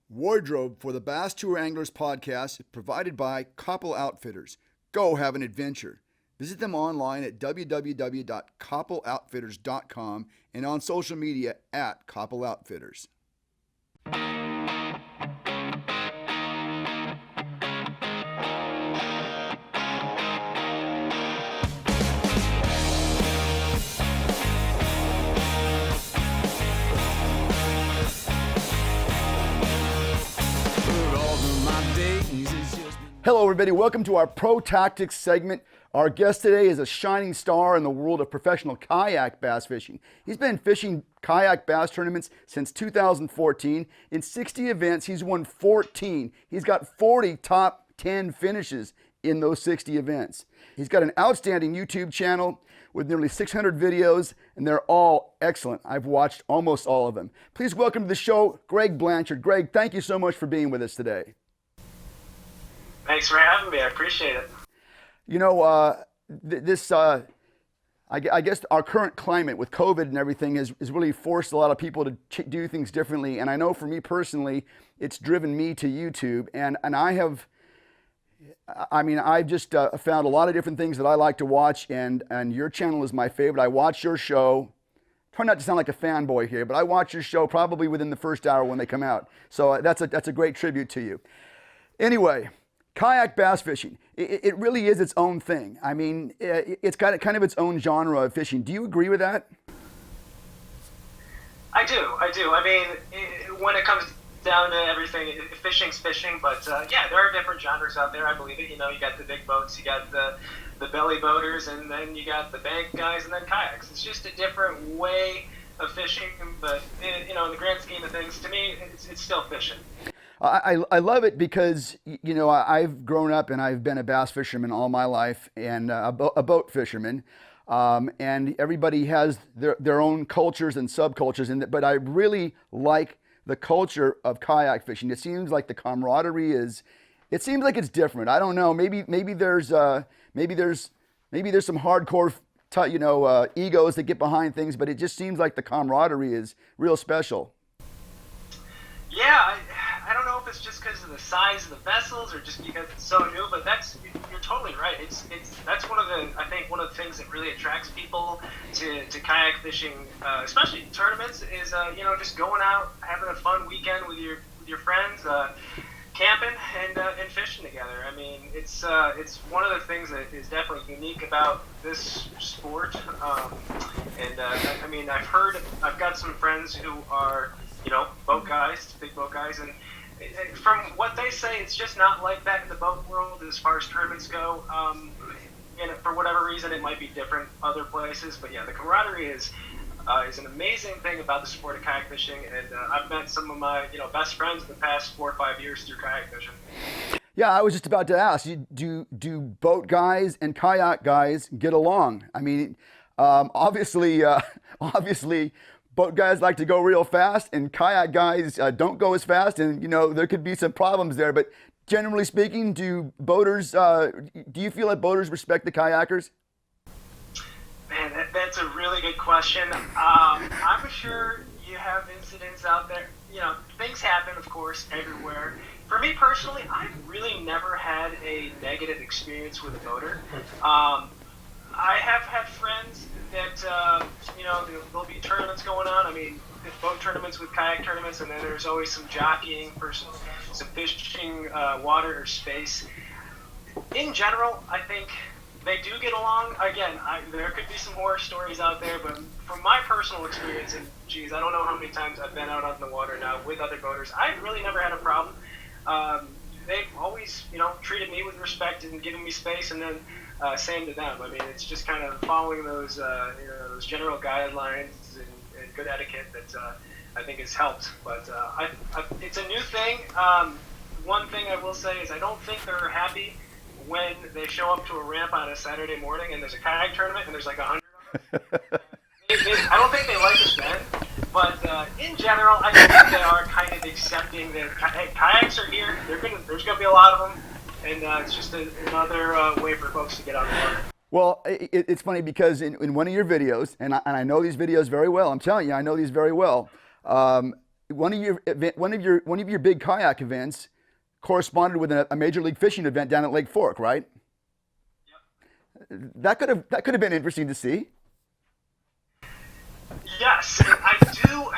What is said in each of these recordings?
Wardrobe for the Bass Tour Anglers podcast is provided by Koppel Outfitters. Go have an adventure. Visit them online at www.koppeloutfitters.com and on social media at Koppel Outfitters. Hello everybody, welcome to our Pro Tactics segment. Our guest today is a shining star in the world of professional kayak bass fishing. He's been fishing kayak bass tournaments since 2014. In 60 events, he's won 14. He's got 40 top 10 finishes in those 60 events. He's got an outstanding YouTube channel with nearly 600 videos, and they're all excellent. I've watched almost all of them. Please welcome to the show, Greg Blanchard. Greg, thank you so much for being with us today. Thanks for having me. I appreciate it. You know, I guess our current climate with COVID and everything has really forced a lot of people to do things differently. And I know for me personally, it's driven me to YouTube. And I've just found a lot of different things that I like to watch. And your channel is my favorite. I watch your show. Try not to sound like a fanboy here, but I watch your show probably within the first hour when they come out. So that's a great tribute to you. Anyway. Kayak bass fishing, it really is its own thing. I mean, it's got kind of its own genre of fishing. Do you agree with that? I do. I mean, when it comes down to everything, fishing's fishing, but yeah, there are different genres out there. I believe it. You know, you got the big boats, you got the belly boaters, and then you got the bank guys, and then kayaks. It's just a different way of fishing, but in the grand scheme of things, to me, it's still fishing. I love it because, you know, I've grown up and I've been a bass fisherman all my life and a boat fisherman. And everybody has their own cultures and subcultures, but I really like the culture of kayak fishing. It seems like the camaraderie it seems like it's different. I don't know. Maybe there's some hardcore, egos that get behind things, but it just seems like the camaraderie is real special. Yeah, I don't know if it's just because of the size of the vessels or just because it's so new, but you're totally right. That's one of the things that really attracts people to kayak fishing, especially tournaments, is just going out, having a fun weekend with your friends, camping and fishing together. I mean, it's one of the things that is definitely unique about this sport. I've got some friends who are boat guys, big boat guys, and from what they say, it's just not like that in the boat world as far as tournaments go. And for whatever reason, it might be different other places, but yeah, the camaraderie is an amazing thing about the sport of kayak fishing, and I've met some of my best friends in the past 4 or 5 years through kayak fishing. Yeah, I was just about to ask, do boat guys and kayak guys get along? I mean, obviously, boat guys like to go real fast, and kayak guys don't go as fast, and there could be some problems there. But generally speaking, do you feel like boaters respect the kayakers? Man, that's a really good question. I'm sure you have incidents out there. Things happen, of course, everywhere. For me personally, I've really never had a negative experience with a boater. I have had friends that, there'll be tournaments going on. I mean, boat tournaments with kayak tournaments, and then there's always some jockeying for some fishing, water or space. In general, I think they do get along. Again, there could be some horror stories out there, but from my personal experience, and geez, I don't know how many times I've been out on the water now with other boaters, I've really never had a problem. They've always, treated me with respect and given me space, and then same to them. I mean, it's just kind of following those general guidelines and good etiquette that I think has helped. But it's a new thing. One thing I will say is I don't think they're happy when they show up to a ramp on a Saturday morning and there's a kayak tournament and there's like 100 of them. I don't think they like us then. But in general, I think they are kind of accepting that kayaks are here. There's going to be a lot of them. And it's just another way for folks to get on the water. Well, it's funny because in one of your videos, and I know these videos very well, I'm telling you, I know these very well, one of your big kayak events corresponded with a major league fishing event down at Lake Fork, right? That could have been interesting to see. Yes, and I do.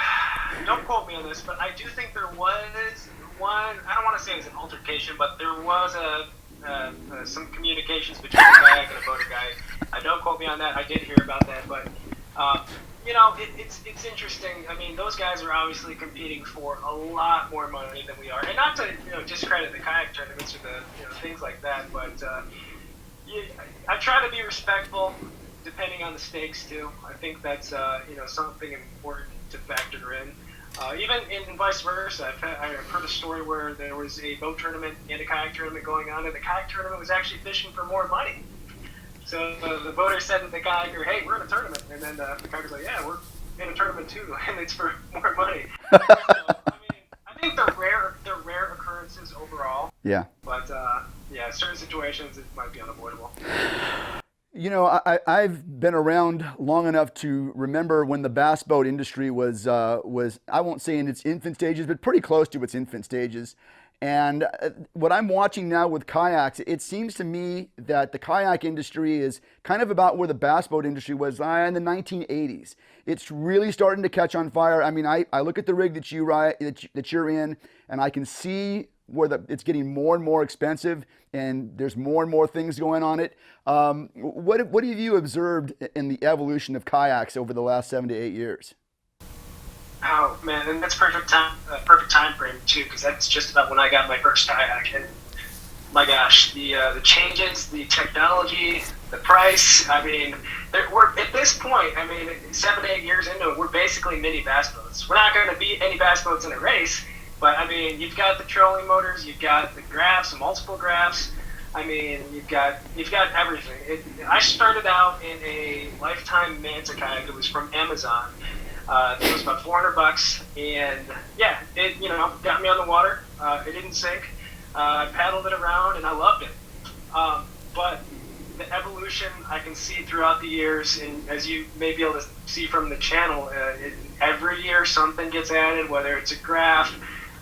Don't quote me on this, but I do think there was one. I don't want to say it was an altercation, but there was some communications between a kayak and a boater guy. Don't quote me on that. I did hear about that, but it's interesting. I mean, those guys are obviously competing for a lot more money than we are, and not to discredit the kayak tournaments or the things like that, but I try to be respectful, depending on the stakes too. I think that's something important to factor in. Even in vice versa, I've heard a story where there was a boat tournament and a kayak tournament going on, and the kayak tournament was actually fishing for more money. So the boater said to the kayaker, "Hey, we're in a tournament," and then the kayaker's like, "Yeah, we're in a tournament too, and it's for more money." So, I think they're rare occurrences overall. Yeah. But certain situations it might be unavoidable. I've been around long enough to remember when the bass boat industry was I won't say in its infant stages, but pretty close to its infant stages. And what I'm watching now with kayaks, it seems to me that the kayak industry is kind of about where the bass boat industry was in the 1980s. It's really starting to catch on fire. I mean, I look at the rig that you're in, and I can see where it's getting more and more expensive, and there's more and more things going on it. What have you observed in the evolution of kayaks over the last 7 to 8 years? Oh man, and that's perfect time frame too, because that's just about when I got my first kayak. And my gosh, the changes, the technology, the price. I mean, we're at this point. I mean, 7 to 8 years into it, we're basically mini bass boats. We're not going to beat any bass boats in a race, but I mean, you've got the trolling motors, you've got the graphs, multiple graphs. I mean, you've got everything. I started out in a Lifetime Manta kayak that was from Amazon. It was about $400, and yeah, it got me on the water. It didn't sink. I paddled it around, and I loved it. But the evolution I can see throughout the years, and as you may be able to see from the channel, every year something gets added, whether it's a graph,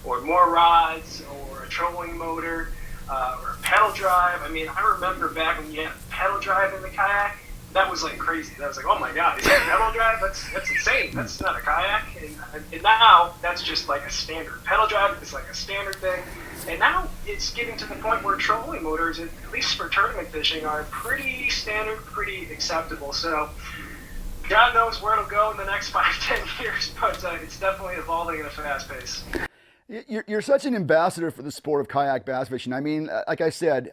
or more rods, or a trolling motor, or a pedal drive. I mean, I remember back when you had a pedal drive in the kayak. That was like crazy. That was like, oh my god, is that a pedal drive? That's insane. That's not a kayak. And now that's just like a standard pedal drive. It's like a standard thing. And now it's getting to the point where trolling motors, at least for tournament fishing, are pretty standard, pretty acceptable. So God knows where it'll go in the next 5-10 years, but it's definitely evolving at a fast pace. You're such an ambassador for the sport of kayak bass fishing. I mean, like I said,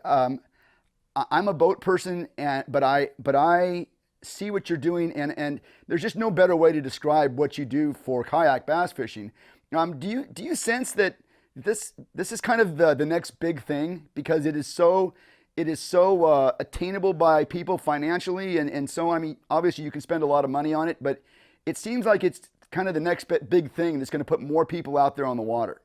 I'm a boat person, but I see what you're doing, and there's just no better way to describe what you do for kayak bass fishing. Do you sense that this is kind of the next big thing, because it is so attainable by people financially, and so I mean, obviously you can spend a lot of money on it, but it seems like it's kind of the next big thing that's going to put more people out there on the water.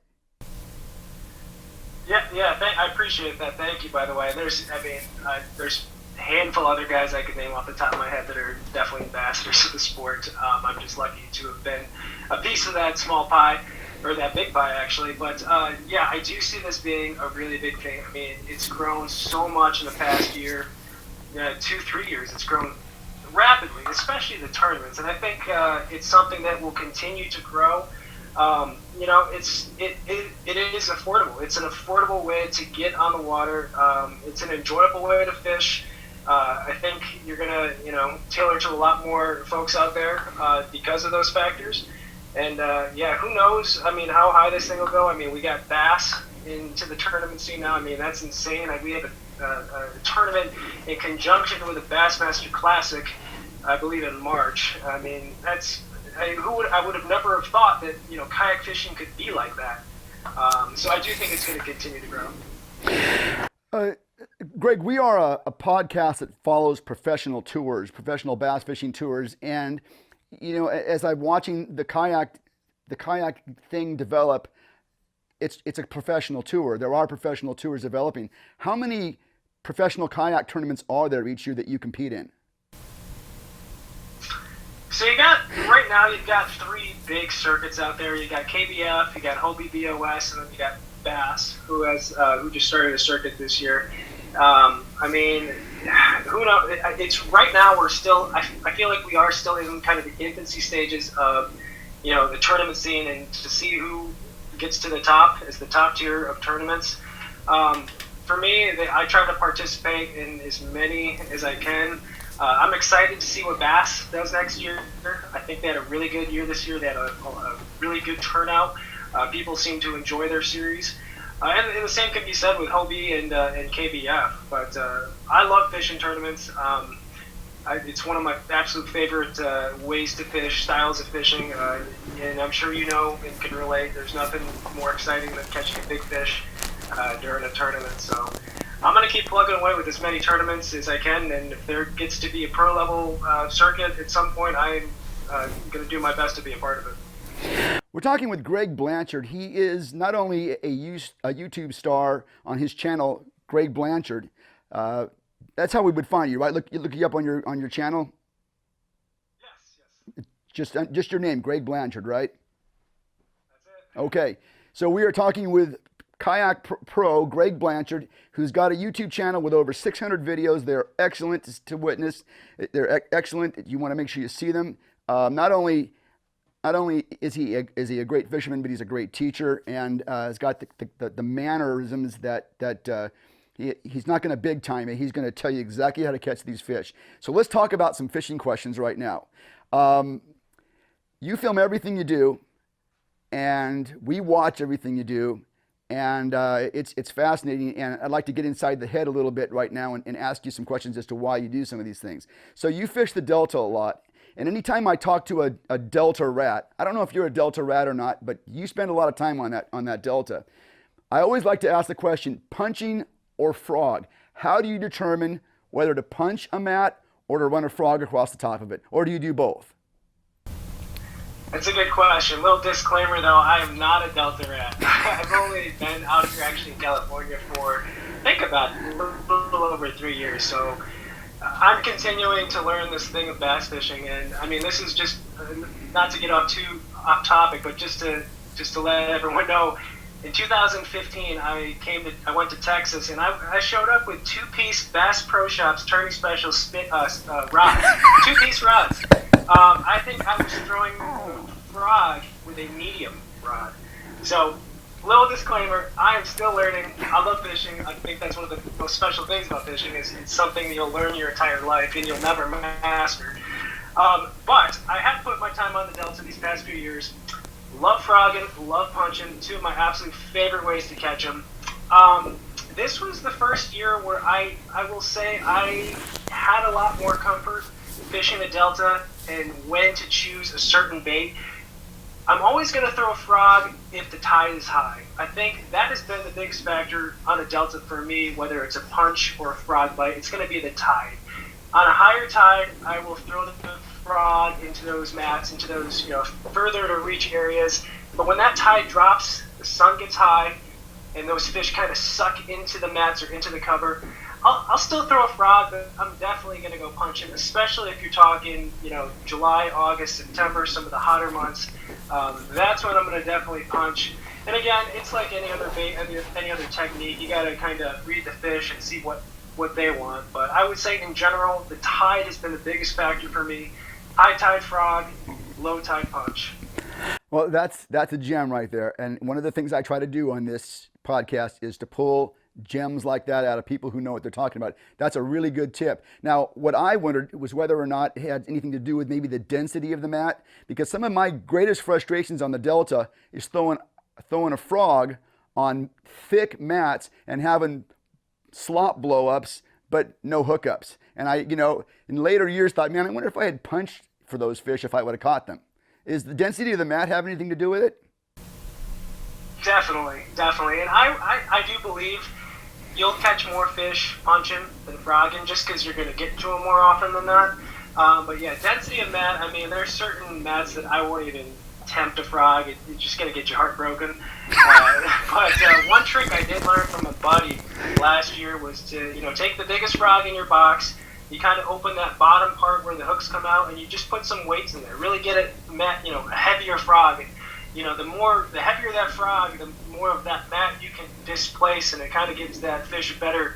Yeah, I appreciate that. Thank you, by the way. There's a handful of other guys I could name off the top of my head that are definitely ambassadors of the sport. I'm just lucky to have been a piece of that small pie, or that big pie actually. But yeah, I do see this being a really big thing. I mean, it's grown so much in the past year, 2-3 years. It's grown rapidly, especially the tournaments, and I think it's something that will continue to grow. It is affordable. It's an affordable way to get on the water. It's an enjoyable way to fish. I think you're gonna, tailor to a lot more folks out there because of those factors. And who knows? I mean, how high this thing will go. I mean, we got bass into the tournament scene now. I mean, that's insane. We have a tournament in conjunction with the Bassmaster Classic, I believe in March. I mean, I would have never have thought that kayak fishing could be like that. So I do think it's going to continue to grow. Greg, we are a podcast that follows professional bass fishing tours, and as I'm watching the kayak thing develop, it's a professional tour. There are professional tours developing. How many professional kayak tournaments are there each year that you compete in? So right now you've got three big circuits out there. You got KBF, you got Hobie BOS, and then you got Bass, who just started a circuit this year. I mean, who knows? It's right now we're still. I feel like we are still in kind of the infancy stages of, the tournament scene, and to see who gets to the top is the top tier of tournaments. For me, I try to participate in as many as I can. I'm excited to see what Bass does next year. I think they had a really good year this year. They had a really good turnout. People seem to enjoy their series. And the same could be said with Hobie and KBF. But I love fishing tournaments. It's one of my absolute favorite ways to fish, styles of fishing. And I'm sure you know and can relate, there's nothing more exciting than catching a big fish during a tournament. So I'm going to keep plugging away with as many tournaments as I can. And if there gets to be a pro level circuit at some point, I'm going to do my best to be a part of it. We're talking with Greg Blanchard. He is not only a YouTube star on his channel, Greg Blanchard. That's how we would find you, right? Look you up on your channel. Yes. Just your name, Greg Blanchard, right? That's it. Okay. So we are talking with Kayak Pro Greg Blanchard, who's got a YouTube channel with over 600 videos. They're excellent to witness. They're excellent. You want to make sure you see them. Not only is he a great fisherman, but he's a great teacher, and has got the mannerisms that he's not going to big time it. He's going to tell you exactly how to catch these fish. So let's talk about some fishing questions right now. You film everything you do, and we watch everything you do, and it's fascinating. And I'd like to get inside the head a little bit right now and ask you some questions as to why you do some of these things. So you fish the Delta a lot. And anytime I talk to a Delta rat, I don't know if you're a Delta rat or not, but you spend a lot of time on that Delta. I always like to ask the question, punching or frog? How do you determine whether to punch a mat or to run a frog across the top of it? Or do you do both? That's a good question. Little disclaimer though, I am not a Delta rat. I've only been out here actually in California for, I think about a little over 3 years. So I'm continuing to learn this thing of bass fishing, and I mean, this is just not to get off topic, but just to let everyone know. In 2015, I went to Texas, and I showed up with two-piece Bass Pro Shops Turning Special rods, two-piece rods. I think I was throwing a frog with a medium rod. So, little disclaimer, I am still learning. I love fishing. I think that's one of the most special things about fishing is it's something you'll learn your entire life and you'll never master. But I have put my time on the Delta these past few years. Love frogging, love punching, two of my absolute favorite ways to catch them. This was the first year where I will say I had a lot more comfort fishing the Delta and when to choose a certain bait. I'm always going to throw a frog if the tide is high. I think that has been the biggest factor on a Delta for me, whether it's a punch or a frog bite. It's going to be the tide. On a higher tide, I will throw the frog into those mats, into those further to reach areas. But when that tide drops, the sun gets high, and those fish kind of suck into the mats or into the cover, I'll still throw a frog, but I'm definitely going to go punching, especially if you're talking, July, August, September, some of the hotter months. That's when I'm going to definitely punch. And again, it's like any other bait, any other technique. You got to kind of read the fish and see what they want. But I would say in general, the tide has been the biggest factor for me. High tide frog, low tide punch. Well, that's a gem right there. And one of the things I try to do on this podcast is to pull gems like that out of people who know what they're talking about. That's a really good tip. Now, what I wondered was whether or not it had anything to do with maybe the density of the mat, because some of my greatest frustrations on the Delta is throwing a frog on thick mats and having slop blow-ups, but no hookups. And I, in later years thought, man, I wonder if I had punched for those fish if I would have caught them. Is the density of the mat have anything to do with it? Definitely. And I do believe you'll catch more fish punching than frogging just because you're going to get to them more often than not. But yeah, density of mat, I mean, there's certain mats that I won't even attempt a frog. It's just going to get you heartbroken. But one trick I did learn from a buddy last year was to, take the biggest frog in your box, You kind of open that bottom part where the hooks come out, and you just put some weights in there. Really get it, a heavier frog. The heavier that frog, the more of that mat you can displace, and it kind of gives that fish a better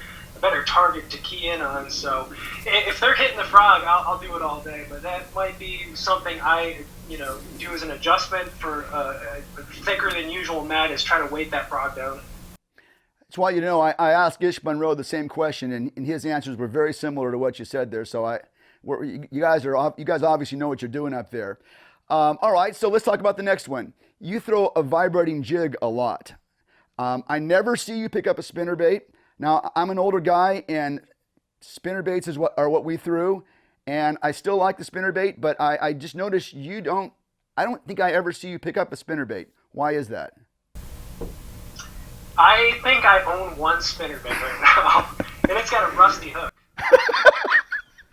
target to key in on. So if they're hitting the frog, I'll do it all day. But that might be something I do as an adjustment for a thicker than usual mat, is try to weight that frog down. That's why, I asked Ish Monroe the same question, and his answers were very similar to what you said there. So you guys obviously know what you're doing up there. All right, so let's talk about the next one. You throw a vibrating jig a lot. I never see you pick up a spinnerbait. Now, I'm an older guy, and spinnerbaits are what we threw, and I still like the spinnerbait, but I just noticed I don't think I ever see you pick up a spinnerbait. Why is that? I think I own one spinnerbait right now, and it's got a rusty hook.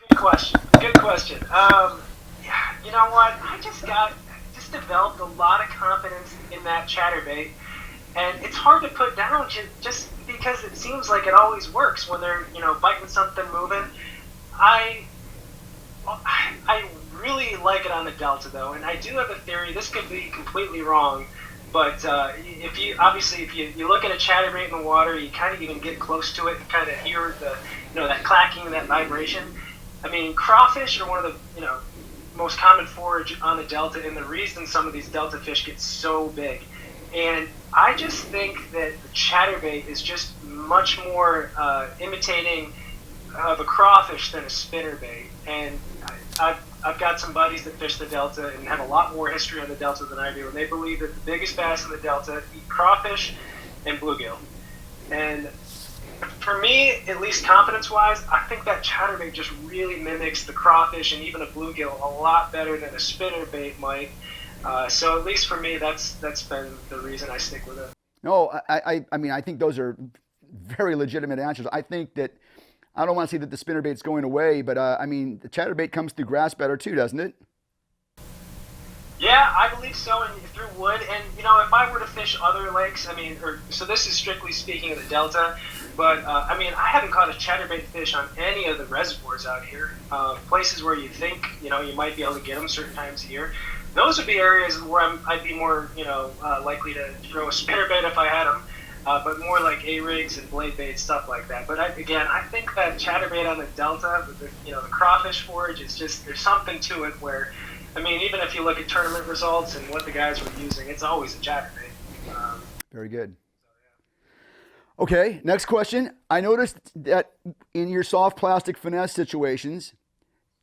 Good question. You know what? I just developed a lot of confidence in that chatterbait, and it's hard to put down just because it seems like it always works when they're biting something moving. I really like it on the Delta though, and I do have a theory. This could be completely wrong, but if you look at a chatterbait in the water, you kind of even get close to it and kind of hear that clacking, that vibration. I mean, crawfish are one of the most common forage on the Delta, and the reason some of these Delta fish get so big. And I just think that the chatterbait is just much more imitating of a crawfish than a spinnerbait. And I've got some buddies that fish the Delta and have a lot more history on the Delta than I do, and they believe that the biggest bass in the Delta eat crawfish and bluegill. And for me, at least confidence-wise, I think that chatterbait just really mimics the crawfish and even a bluegill a lot better than a spinnerbait might. So at least for me, that's been the reason I stick with it. No, I mean, I think those are very legitimate answers. I think that, I don't want to say that the spinnerbait's going away, but I mean, the chatterbait comes through grass better too, doesn't it? Yeah, I believe so, and through wood. And if I were to fish other lakes, so this is strictly speaking of the Delta, but I haven't caught a chatterbait fish on any of the reservoirs out here. Places where you think you might be able to get them certain times a year. Those would be areas where I'd be more likely to throw a spinnerbait if I had them, but more like A-rigs and blade bait, stuff like that. But I think that chatterbait on the Delta, with the crawfish forage, is just, there's something to it where, even if you look at tournament results and what the guys were using, it's always a chatterbait. Very good. Okay, next question. I noticed that in your soft plastic finesse situations,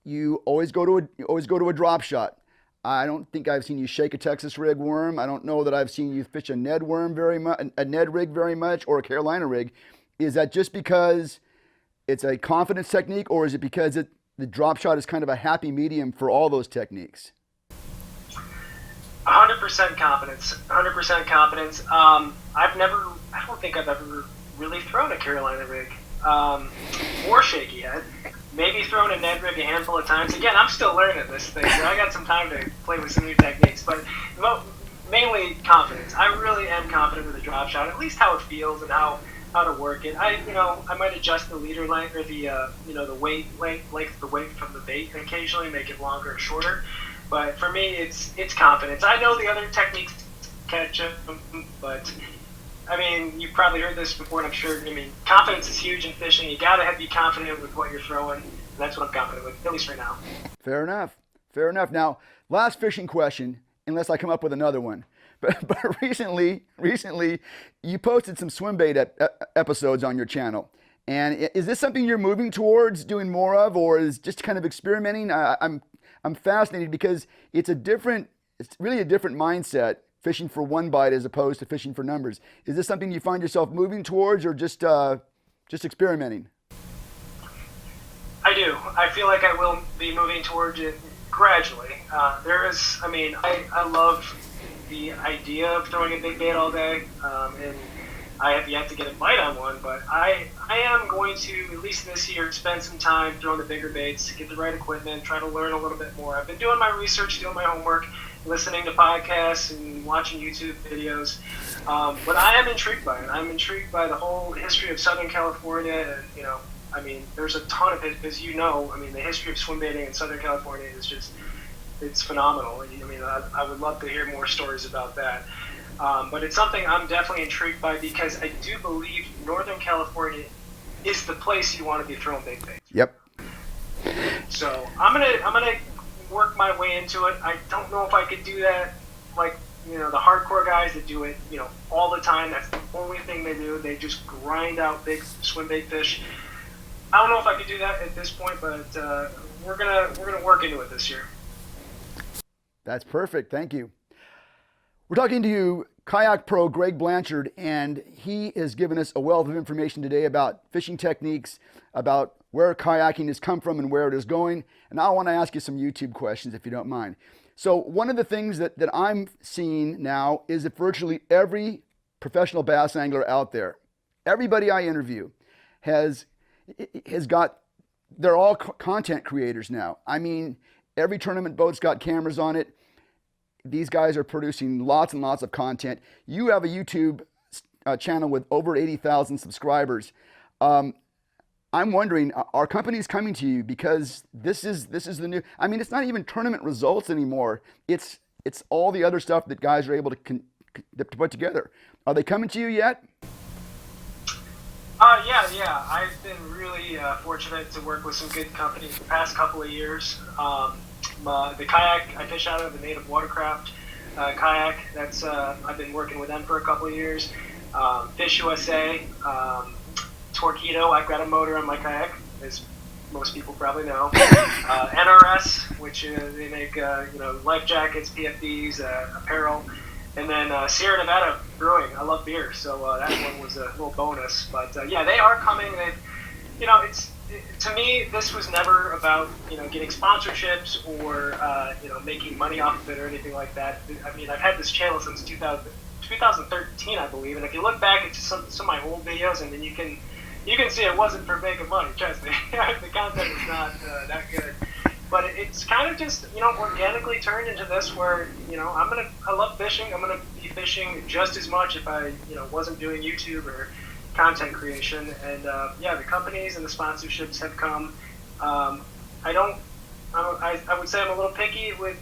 you always go to a drop shot. I don't think I've seen you shake a Texas rig worm. I don't know that I've seen you fish a Ned rig very much, or a Carolina rig. Is that just because it's a confidence technique, or is it because the drop shot is kind of a happy medium for all those techniques? 100% confidence. 100% confidence. I don't think I've ever really thrown a Carolina rig or shaky head. Maybe thrown a Ned rig a handful of times. Again, I'm still learning this thing, so I got some time to play with some new techniques. But mainly confidence. I really am confident with the drop shot, at least how it feels and how to work it. I might adjust the leader length or the weight length of the weight from the bait, and occasionally make it longer or shorter. But for me, it's confidence. I know the other techniques catch up, but you've probably heard this before, and I'm sure. Confidence is huge in fishing. You gotta be confident with what you're throwing, and that's what I'm confident with, at least right now. Fair enough. Now, last fishing question, unless I come up with another one. But recently, you posted some swim bait episodes on your channel. And is this something you're moving towards doing more of, or is just kind of experimenting? I'm fascinated because it's really a different mindset, fishing for one bite as opposed to fishing for numbers. Is this something you find yourself moving towards, or just experimenting? I do. I feel like I will be moving towards it gradually. I love the idea of throwing a big bait all day, and I have yet to get a bite on one, but I am going to, at least this year, spend some time throwing the bigger baits, get the right equipment, try to learn a little bit more. I've been doing my research, doing my homework, listening to podcasts and watching YouTube videos, but I am intrigued by it. I'm intrigued by the whole history of Southern California, and I mean, there's a ton of it, as you know. I mean, the history of swim baiting in Southern California is just, it's phenomenal. I mean, I would love to hear more stories about that. But it's something I'm definitely intrigued by, because I do believe Northern California is the place you want to be throwing big baits. Yep. So I'm gonna work my way into it. I don't know if I could do that like, you know, the hardcore guys that do it, you know, all the time. That's the only thing they do. They just grind out big swim bait fish. I don't know if I could do that at this point, but we're gonna work into it this year. That's perfect. Thank you. We're talking to kayak pro Greg Blanchard, and he has given us a wealth of information today about fishing techniques, about where kayaking has come from and where it is going. And I want to ask you some YouTube questions, if you don't mind. So one of the things that I'm seeing now is that virtually every professional bass angler out there, everybody I interview has got, they're all content creators now. I mean, every tournament boat's got cameras on it. These guys are producing lots and lots of content. You have a YouTube channel with over 80,000 subscribers. I'm wondering, are companies coming to you because this is the new? I mean, it's not even tournament results anymore. It's all the other stuff that guys are able to put together. Are they coming to you yet? Yeah. I've been really fortunate to work with some good companies the past couple of years. The kayak I fish out of, the Native Watercraft kayak, that's I've been working with them for a couple of years. Fish USA, Torpedo, I've got a motor on my kayak, as most people probably know. NRS, which they make life jackets, PFDs, apparel. And then Sierra Nevada Brewing. I love beer, so that one was a little bonus. But yeah, they are coming. To me, this was never about getting sponsorships or making money off of it or anything like that. I mean, I've had this channel since 2013, I believe. And if you look back at some of my old videos, and then you can see it wasn't for making money. Trust me, the content was not that good. But it's kind of just organically turned into this where I love fishing. I'm gonna be fishing just as much if I wasn't doing YouTube or content creation. And the companies and the sponsorships have come. I would say I'm a little picky with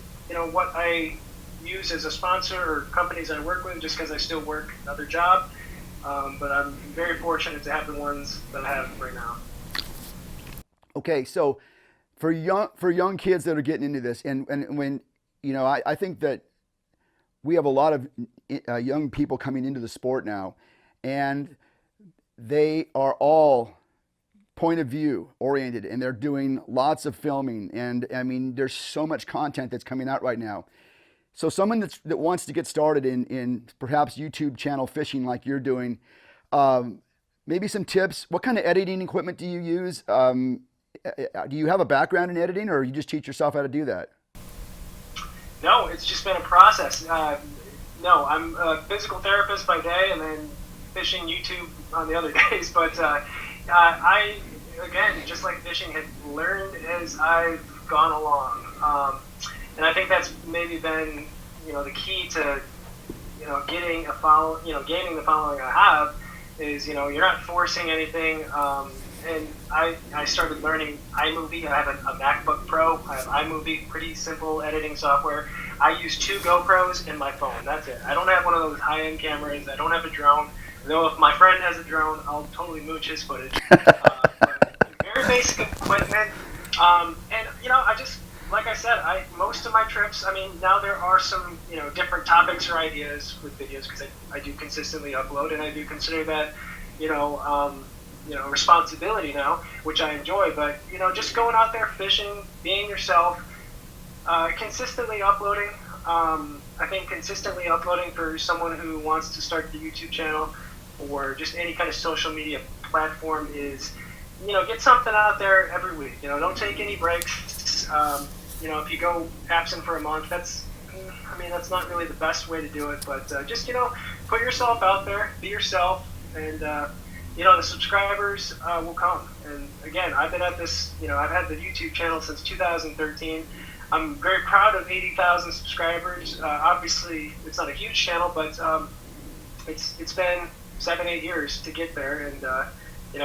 what I use as a sponsor or companies I work with, just because I still work another job. But I'm very fortunate to have the ones that I have right now. Okay, so for young kids that are getting into this, and when I think that we have a lot of young people coming into the sport now, and they are all point of view oriented, and they're doing lots of filming, and I mean, there's so much content that's coming out right now. So someone that wants to get started in perhaps YouTube channel fishing like you're doing, maybe some tips. What kind of editing equipment do you use? Do you have a background in editing, or you just teach yourself how to do that? No, it's just been a process. No, I'm a physical therapist by day, and then fishing YouTube on the other days. But I, again, just like fishing, have learned as I've gone along. And I think that's maybe been, the key to, gaining the following I have is, you're not forcing anything. And I started learning iMovie. I have a MacBook Pro. I have iMovie, pretty simple editing software. I use 2 GoPros and my phone. That's it. I don't have one of those high-end cameras. I don't have a drone. Though if my friend has a drone, I'll totally mooch his footage. Very basic equipment. I just, like I said, most of my trips, now there are some, different topics or ideas with videos, because I do consistently upload, and I do consider that, responsibility now, which I enjoy. But, just going out there fishing, being yourself, consistently uploading. I think consistently uploading for someone who wants to start the YouTube channel or just any kind of social media platform is, get something out there every week. Don't take any breaks. If you go absent for a month, that's not really the best way to do it. But just, put yourself out there, be yourself, and, the subscribers will come. And again, I've been at this, I've had the YouTube channel since 2013. I'm very proud of 80,000 subscribers. Obviously, it's not a huge channel, but it's been 7-8 years to get there, and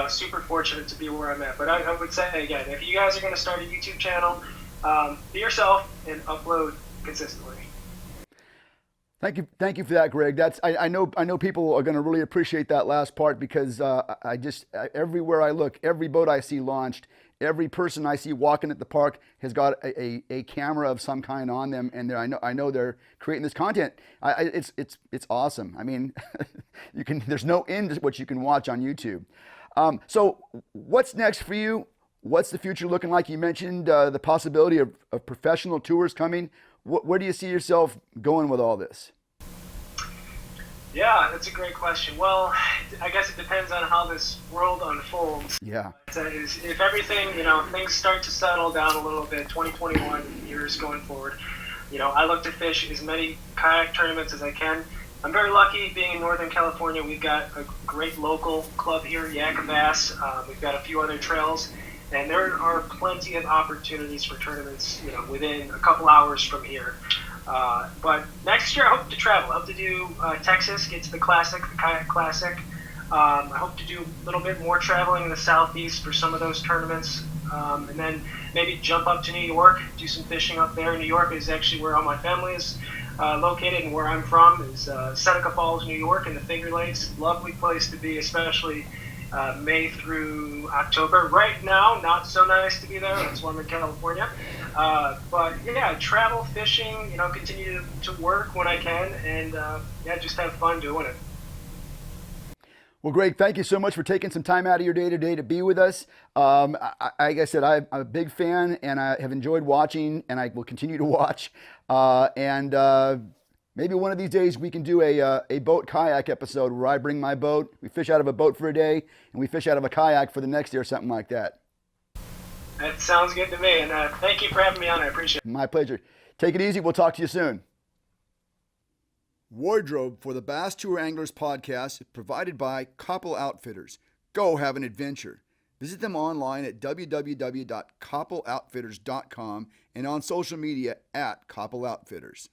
super fortunate to be where I'm at. But I would say, again, if you guys are going to start a YouTube channel, be yourself and upload consistently. Thank you for that, Greg. I know people are going to really appreciate that last part, because everywhere I look, every boat I see launched, every person I see walking at the park has got a camera of some kind on them, and I know they're creating this content. It's awesome. I mean, there's no end to what you can watch on YouTube. So what's next for you? What's the future looking like? You mentioned the possibility of professional tours coming. Where do you see yourself going with all this? Yeah, that's a great question. Well, I guess it depends on how this world unfolds. Yeah. If everything, things start to settle down a little bit, 2021 years going forward, I look to fish as many kayak tournaments as I can. I'm very lucky being in Northern California. We've got a great local club here, Kayak Bass. We've got a few other trails. And there are plenty of opportunities for tournaments, within a couple hours from here. But next year I hope to travel. I hope to do Texas, get to the Kayak Classic. I hope to do a little bit more traveling in the Southeast for some of those tournaments. And then maybe jump up to New York, do some fishing up there. New York is actually where all my family is located, and where I'm from is Seneca Falls, New York, in the Finger Lakes. Lovely place to be, especially May through October. Right now, not so nice to be there. That's why I'm in California. But yeah, travel, fishing, continue to work when I can, and just have fun doing it. Well, Greg, thank you so much for taking some time out of your day today to be with us. Like I said, I'm a big fan, and I have enjoyed watching, and I will continue to watch. Maybe one of these days we can do a boat kayak episode where I bring my boat, we fish out of a boat for a day, and we fish out of a kayak for the next day or something like that. That sounds good to me, and thank you for having me on. I appreciate it. My pleasure. Take it easy. We'll talk to you soon. Wardrobe for the Bass Tour Anglers podcast is provided by Koppel Outfitters. Go have an adventure. Visit them online at www.koppeloutfitters.com and on social media at Koppel Outfitters.